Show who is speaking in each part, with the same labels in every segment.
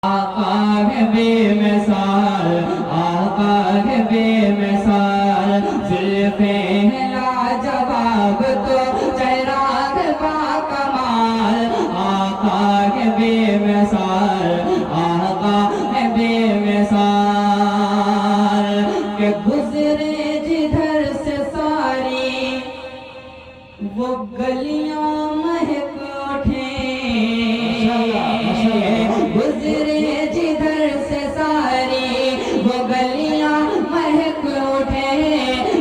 Speaker 1: آقا ہے بے مثال، آقا ہے بے مثال، زلفیں ہیں لاجواب تو چراغ با کمال، آقا ہے بے مثال، آقا ہے بے مثال، کہ گزرے جدھر سے ساری وہ گلیاں مہک اٹھیں، گزرے جدھر سے ساری وہ گلیاں مہک اٹھیں،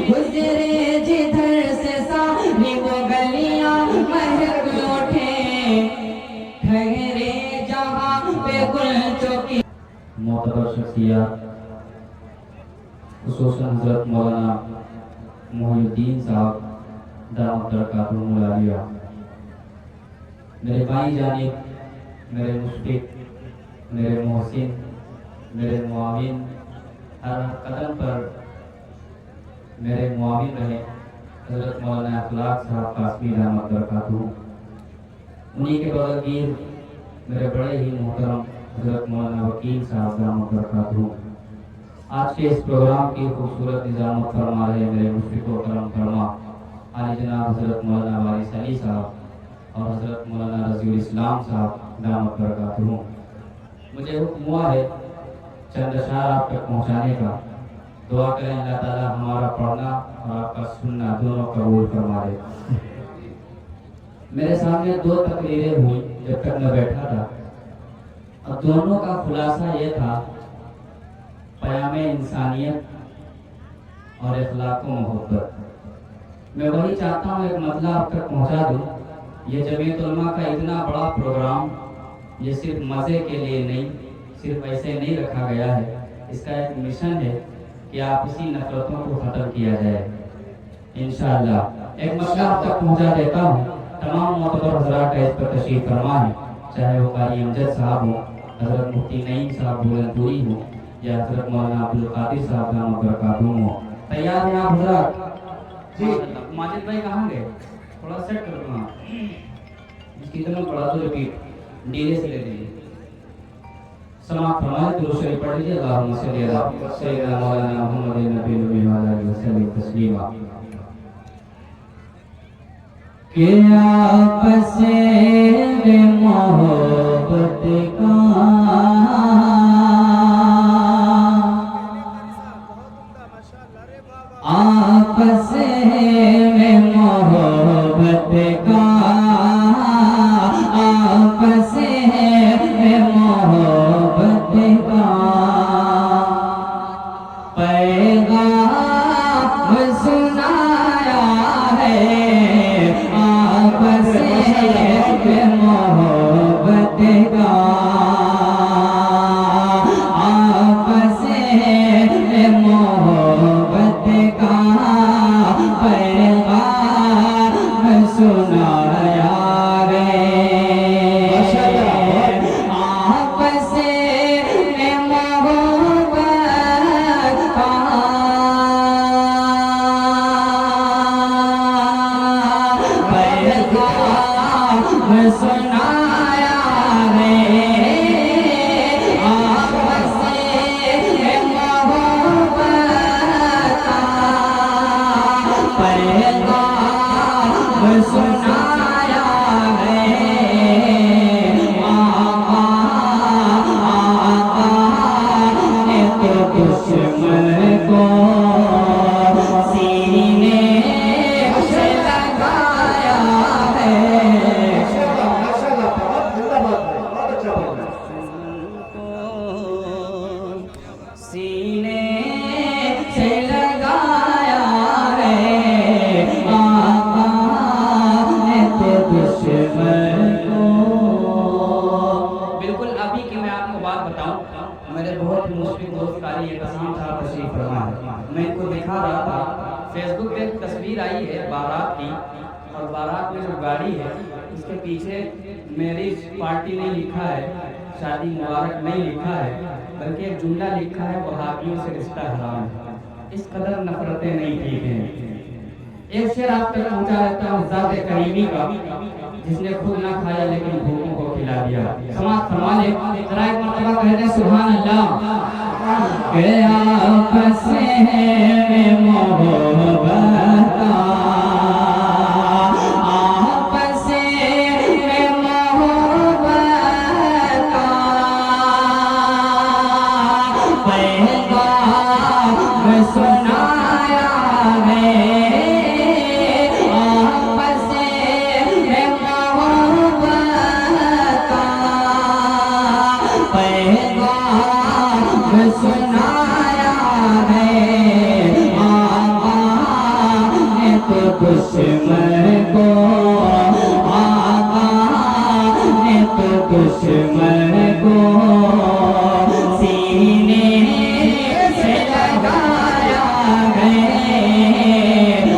Speaker 1: گزرے جدھر سے ساری وہ گلیاں مہک اٹھیں، ٹھہرے جہاں پہ گل چوکی. معتبر شخصیات خصوصاً حضرت مولانا محی الدین صاحب دامت برکاتہم العالیہ، میرے بائیں جانب میرے مشفق، میرے محسن، میرے معاون، ہر قدم پر میرے معاون رہے حضرت مولانا اخلاق صاحب قاسمی دامت برکاتہم. انہی کے بغل گیر میرے بڑے ہی محترم حضرت مولانا وکیل صاحب دامت برکاتہم. آج کے اس پروگرام کی خوبصورت نظامت فرما رہے میرے مشفق و کرم فرما عالی جناب حضرت مولانا وارث علی صاحب اور حضرت مولانا رضی الاسلام صاحب دامت برکاتہم. مجھے حکم ہوا ہے چند اشعار آپ تک پہنچانے کا. دعا کریں اللہ تعالی ہمارا پڑھنا اور آپ کا سننا دونوں قبول فرما لے. میرے سامنے دو تقریریں ہوئی جب تک میں بیٹھا تھا، اور دونوں کا خلاصہ یہ تھا پیام انسانیت اور اخلاق و محبت. میں وہی چاہتا ہوں ایک مطلب آپ تک پہنچا دوں. یہ جمعیت علماء کا اتنا بڑا پروگرام یہ صرف مزے کے لیے نہیں، صرف ایسے نہیں رکھا گیا ہے. اس کا ایک مشن ہے کہ آپ اسی نفرتوں کو ختم کیا جائے انشاءاللہ. ایک مطلب آپ تک پہنچا دیتا ہوں. تمام معتبر حضرات کا اس پر تشریف فرما ہے، چاہے وہ قاری امجد صاحب ہوں، حضرت مفتی نعیم صاحب بلند پوری ہوں، یا حضرت مولانا عبدالقادر صاحب دامت برکاتہم ہوں. تیار ہیں آپ حضرات؟ جی. ماجد بھائی کہاں گئے؟ تھوڑا سیٹ کر دوں آپ اس کی طرح پڑھا تو ریپیٹ ڈیلے سے لے لیجیے. سماعت فرمائے درود شریف پڑھ لیجیے. اللہم صلی علی سیدنا مولانا محمد نبی الامی وعلی آلہ وسلم تسلیما. کہ آپس میں محبت کا آپس میں محبت کا آپس میں محبت کا پیغام سنایا ہے، آپس میں محبت کا آپس میں محبت کا پیغام سنایا ہے. آپس میں محبت کا پیغام سنایا ہے. آپس میں محبت کا پیغام سنایا ہے. آقا نے تو دشمن کو سینے سے لگایا ہے. سینے سے لگایا ہے. آقا نے تو دشمن کو. بالکل ابھی کی میں آپ کو بات بتاؤں، میرے بہت مشفق دوست قاری قاسم صاحب تشریف فرما ہے. میں ان کو دکھا رہا تھا فیس بک پہ ایک تصویر آئی ہے بارات کی، اور بارات میں جو گاڑی ہے اس کے پیچھے میرج پارٹی نہیں لکھا ہے، شادی مبارک نہیں لکھا ہے، بلکہ ایک جملہ لکھا ہے وہابیوں سے رشتہ حرام ہے. اس قدر نفرتیں نہیں ٹھیک ہیں. ایک شعر آپ تک پہنچا دیتا ہوں ذات کریمی کا، جس نے خود نہ کھایا لیکن بھوکوں کو کھلا دیا. سماعت فرما لے ذرا ایک مرتبہ کہہ دیں سبحان اللہ. کہ آپس میں محبت کا آپس میں محبت کا پیغام سنایا ہے. آپس میں محبت کا پیغام سنایا ہے. آقا نے تو دشمن کو آقا نے تو دشمن کو سینے سے لگایا ہے.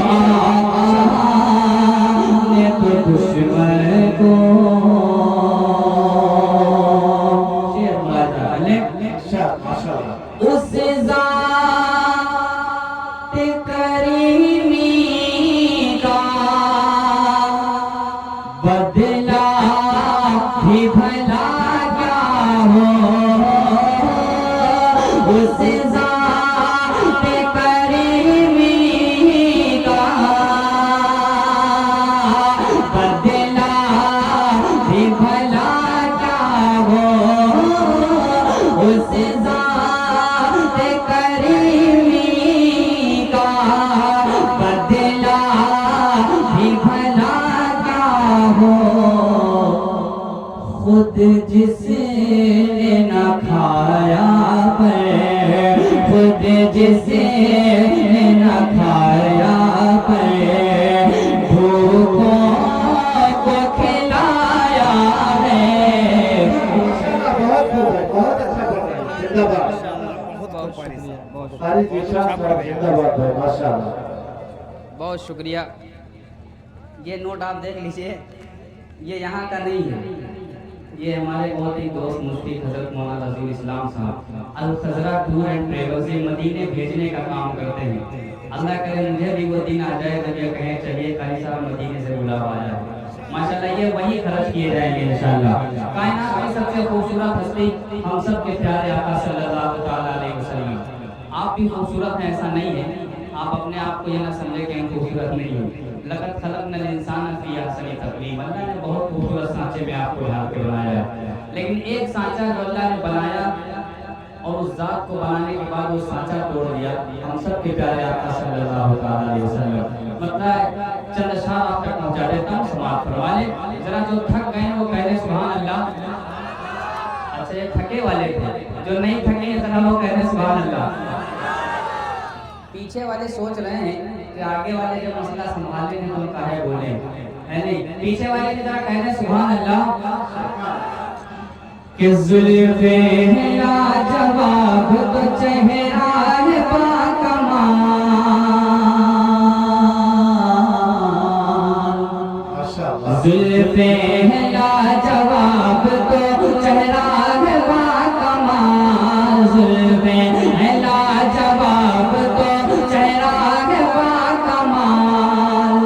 Speaker 1: آقا نے تو دشمن کو اس ذات کریمی کا بدلا بھی بھلا کیا ہو. اس ذات کریمی کا بدلا بھی بھلا کیا ہو. اس ذات کریمی کا بدلا بھی بھلا کیا ہو. خود جس نے نہ کھایا پر خود جس نے نہ کھایا پر بھوکوں کو کھلایا ہے.
Speaker 2: بہت اچھا کر رہے ہیں. زندہ باد. ساری جیشان صاحب زندہ باد ہے. ماشاءاللہ.
Speaker 1: بہت شکریہ. یہ نوٹ آپ دیکھ لیجئے, یہ یہاں کا نہیں ہے, یہ ہمارے بہت ہی دوست مفتی حضرت مولانا رضی اسلام صاحب الخضرا ٹور اینڈ ٹریول سے مدینے بھیجنے کا کام کرتے ہیں. اللہ کرے مجھے بھی وہ دن آ جائے جب یہ کہیں چلیے قاری صاحب مدینے سے بلاوا آ جائے. ماشاءاللہ یہ وہی خرچ کیے جائیں گے انشاءاللہ. کائنات میں سب سے خوبصورت ہستی ہم سب کے پیارے آقا صلی اللہ تعالیٰ علیہ وسلم. آپ بھی خوبصورت ہیں ایسا نہیں ہے. آپ اپنے آپ کو یہ نہ سمجھے کہ ہم خوبصورت نہیں ہو. لقد خلقنا الانسان فی احسن تقویم. اللہ نے بہت خوبصورت سانچے میں آپ کو ڈھال کے بنایا ہے. لیکن ایک سانچہ جو اللہ نے بنایا اور اس ذات کو بنانے کے بعد وہ سانچہ توڑ دیا. ہم سب کے پیارے آقا صلی اللہ تعالیٰ علیہ وسلم. مطلب چند اشعار آپ تک پہنچا دیتا ہوں, سماعت فرما لیں. ذرا جو تھک گئے ہیں وہ کہہ سبحان اللہ. اچھا یہ تھکے والے تھے, جو نہیں تھکے ہیں ذرا وہ کہہ سبحان اللہ. پیچھے والے سوچ رہے ہیں کہ آگے والے جو مسئلہ سنبھالے ہیں ہم کاہے بولے, ہے نہیں. پیچھے والے کی ذرا کہہ دیں سبحان اللہ. کہ زلفے لاجواب تو چہرہ ہے باکمال. زلفے لاجواب تو چہرہ ہے باکمال. زلفے لاجواب تو چہرہ ہے باکمال.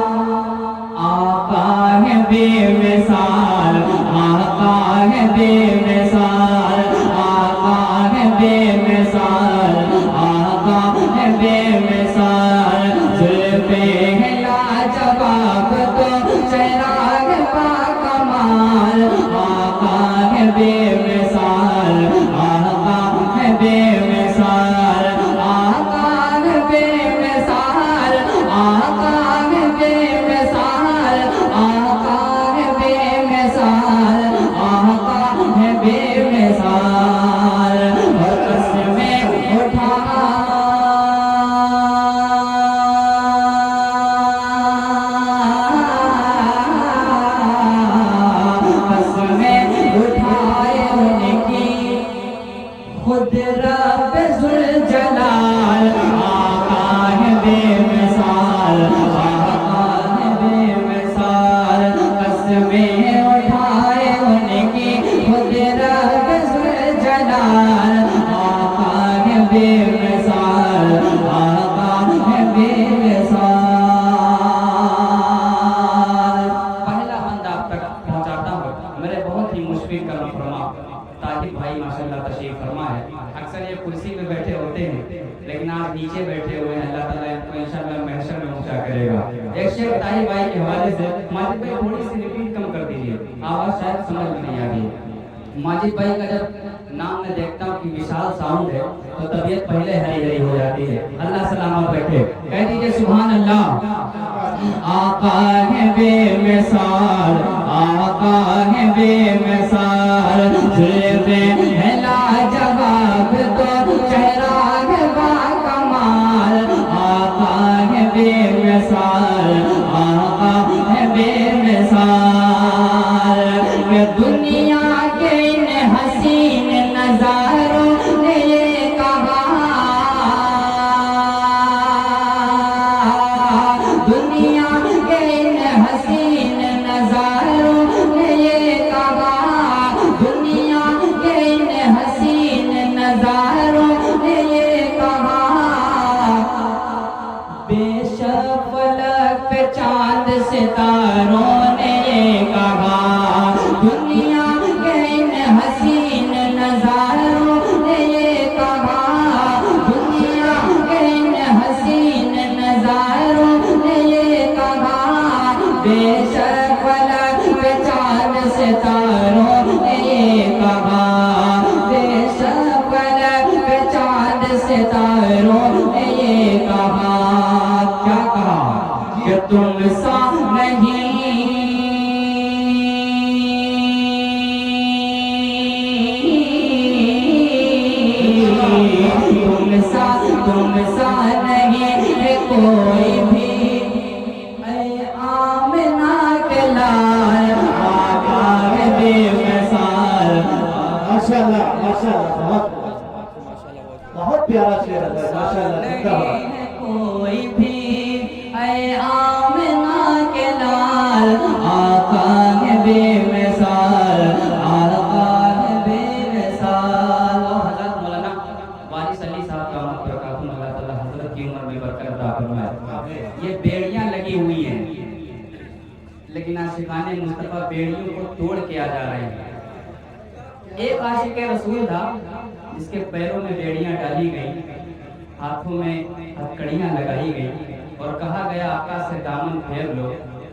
Speaker 1: آقا ہے بے مثال, آقا ہے بے مثال, آقا ہے بے مثال, آقا ہے بے مثال. زلفے لاجواب تو چہرہ ہے باکمال. آقا ہے بے مثال, آقا ہے بے مثال, آقا ہے بے مثال, آقا ہے بے مثال, آقا ہے بے مثال, آقا ہے بے مثال. اور قسمیں اٹھا قسمیں اٹھائے ان کی خود رب ذوالجلال. آقا ہے بے مثال, آقا ہے بے مثال. قسمیں اٹھائے ان کی خود رب ذوالجلال. آقا ہے بے مثال, آقا ہے بے مثال. پہلا بند آپ تک پہنچاتا ہوں. میرے بہت ہی مشفق فرمائے. اکثر یہ کرسی پہ بیٹھے ہوتے ہیں لیکن آپ نیچے بیٹھے ہوئے ہیں. اللہ تعالیٰ ان کو انشاءاللہ محشر میں اونچا کرے گا. ایک شیخ طاہر بھائی کے حوالے سے ماجد بھائی تھوڑی سی ریپیٹ کم کر دیجیے, آواز شاید سمجھ میں نہیں آ رہی. ماجد بھائی کا جب نام میں دیکھتا ہوں کہ وشال ساؤنڈ ہے تو طبیعت پہلے ہری ہری ہو جاتی ہے. اللہ سلامت رکھے. کہہ دیجیے سبحان اللہ. آقا ہے بے مثال, آقا ہے بے مثال, زلفے ہے لاجواب تو چہرہ ہے با کمال. آقا ہے بے مثال, آقا ہے بے مثال. کہ دنیا کے ان حسین نظاروں نے یہ کہا, دنیا کے ان حسین نظاروں نے یہ کہا, دنیا کے ان حسین نظاروں نے یہ کہا. بے شک فلک پہ چاند ستاروں نے یہ کہا, دنیا کے ان حسین نظاروں نے یہ کہا, دنیا کے ان حسین نظاروں نے یہ کہا. بے شک فلک پہ چاند ستاروں نے یہ کہا, بے شک فلک پہ چاند ستاروں نے یہ کہا. کیا کہا کہ تم سا نہیں, تم سا نہیں ہے کوئی بھی, اے آمنہ کے لال, آقا ہے بے مثال.
Speaker 2: ماشاءاللہ ماشاءاللہ, بہت پیارا شعر ہے ماشاءاللہ.
Speaker 1: نہیں ہے کوئی بھی, اے آمنہ کے لال, آقا ہے بے مثال, آقا ہے بے مثال. حضرت مولانا وارث علی صاحب کا برکاتہ, اللہ تعالیٰ حضرت کی عمر میں برکت عطا فرمائے. یہ بیڑیاں لگی ہوئی ہیں لیکن عاشقان مصطفیٰ بیڑیوں کو توڑ کے آ جا رہے ہیں. ایک عاشق رسول تھا جس کے پیروں میں بیڑیاں ڈالی گئیں, ہاتھوں میں ہتھکڑیاں لگائی گئیں اور کہا گیا آقا سے دامن پھیر لو.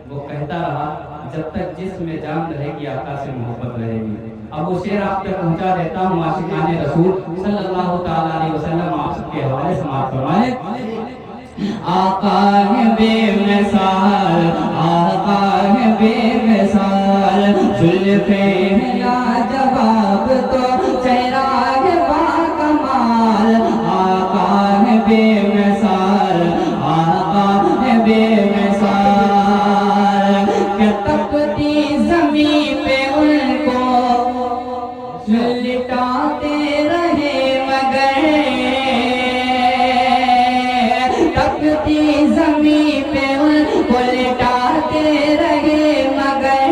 Speaker 1: وہ کہتا رہا جب تک جسم میں جان رہے گی آقا سے محبت رہے گی. اب وہ شعر آپ تک پہنچا دیتا ہوں. عاشقان رسول صلی اللہ تعالیٰ علیہ وسلم آپ سب کے حوالے سماعت فرمائے. آقا ہے بے مثال, آقا ہے بے مثال, زلفے ہیں لاجواب تو چہرہ ہے با کمال. آقا ہے بے مثال, آقا ہے بے مثال. کہ تپتی زمین پہ ان کو لٹاتے رہے مگر, تپتی زمین پہ ان کو لٹاتے رہے مگر,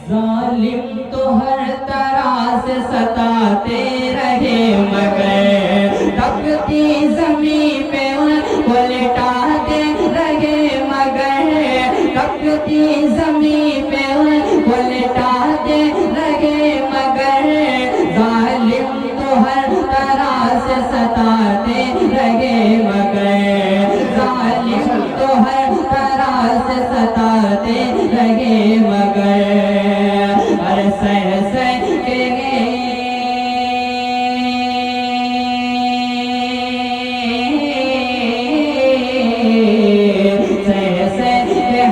Speaker 1: ظالم تو ہر طرح سے ستاتے رہے مگر, تپتی زمین پہ ان کو لٹاتے رہے مگر, تپتی زمین پہ ان کو لٹاتے رہے مگر, ظالم تو ہر طرح سے ستاتے رہے مگر, ظالم تو ہر طرح سے ستاتے رہے مگر. ہر سہ سہ کے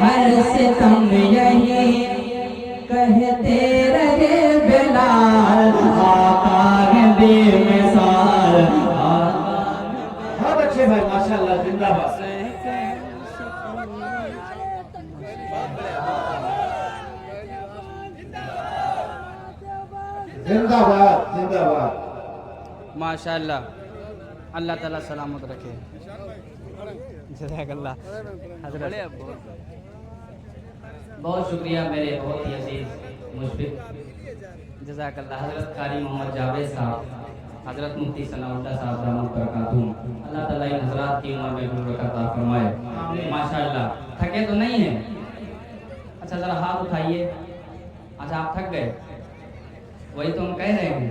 Speaker 1: ہر ستم یہی کہتے رہے بلال, آقا ہے بے مثال.
Speaker 2: بہت اچھے بھائی ماشاءاللہ, زندہ باد. زندہ باد زندہ باد.
Speaker 1: ماشاءاللہ, اللہ تعالیٰ سلامت رکھے. جزاک اللہ حضرت. بہت شکریہ میرے بہت ہی عزیز مشفق, جزاک اللہ. حضرت قاری محمد جاوید صاحب, حضرت مفتی ثناء اللہ صاحب دامت برکاتہ, اللہ تعالیٰ ان حضرات کی عمر میں برکت عطا فرمائے. ماشاءاللہ. تھکے تو نہیں ہیں؟ اچھا ذرا ہاتھ اٹھائیے. اچھا آپ تھک گئے, وہی تو ہم کہہ رہے ہیں.